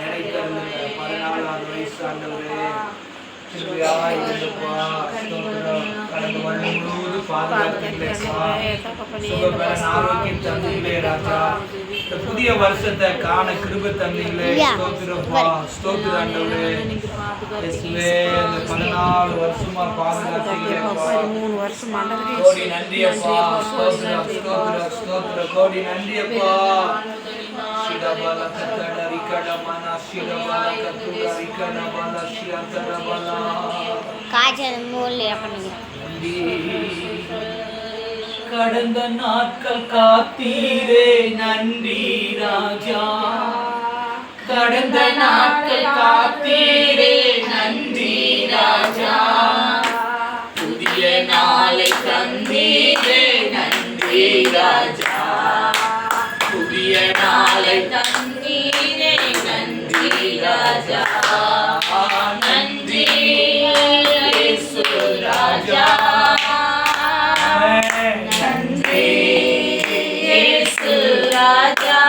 நினைக்கிறது 14வது வயசு ஆண்டவரே கடந்த வருடம் முழுவதும் பாதுகாத்தீங்களேப்பா, சுகபலன் ஆரோக்கியம் தந்தீங்களே ராஜா. இந்த புதிய வருஷத்தை காண கிருபை தந்தீங்களே, ஸ்தோத்திரப்பா, ஸ்தோத்திர ஆண்டவரே. இயேசுவே, இந்த 14 வருஷமா பாதுகாத்தீங்களேப்பா, கோடி நன்றியப்பா, ஸ்தோத்திர ஸ்தோத்திர ஸ்தோத்திர, கோடி நன்றியப்பா. கடந்த நாட்கள் காத்தீரே நன்றி ராஜா, கடந்த நாட்கள் காத்தீரே நன்றி ராஜா, புதிய நாளை தந்தீரே நன்றி ராஜா, புதிய நாளை தந்தீரே நன்றி ராஜா, நன்றி இயேசு ராஜா, நன்றி இயேசு ராஜா,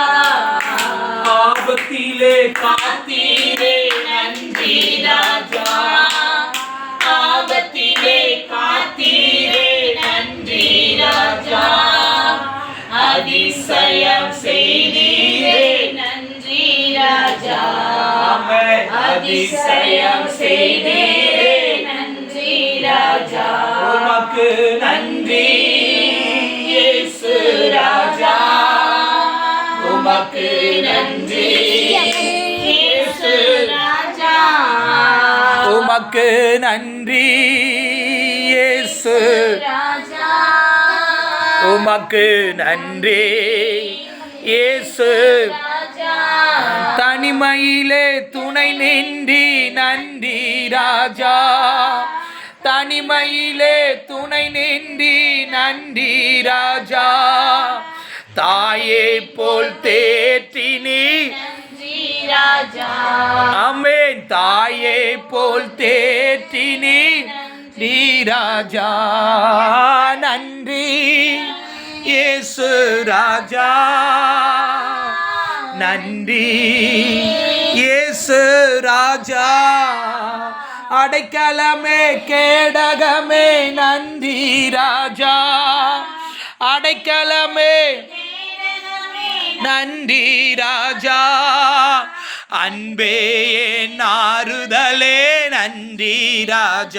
ஆபத்திலே காத்தீரே நன்றி ராஜா, ஆபத்திலே காத்தீரே நன்றி ராஜா, அதிசயம் செய்தீரே நன்றி ராஜா, அதிசயம் செய்தீரே நன்றி ராஜா, உமக்கு நன்றி இயேசு ராஜா, உமக்கு நன்றி இயேசு ராஜா, உமக்கு நன்றி இயேசு ராஜா, உமக்கு நன்றி இயேசு ராஜா, தனிமையிலே துணை நின்றி நன்றி ராஜா, தனிமையிலே துணை நின்றி நன்றி ராஜா, தாயே போல் தேற்றினி நன்றி ராஜா, ஆமென், தாயே போல் தேற்றினி நன்றி ராஜா, நன்றி இயேசு ராஜா, நன்றி இயேசு ராஜா, அடைக்கலமே கேடகமே நன்றி ராஜா, அடைக்கலமே நன்றி ராஜா, அன்பே என் ஆறுதலே நன்றி ராஜா.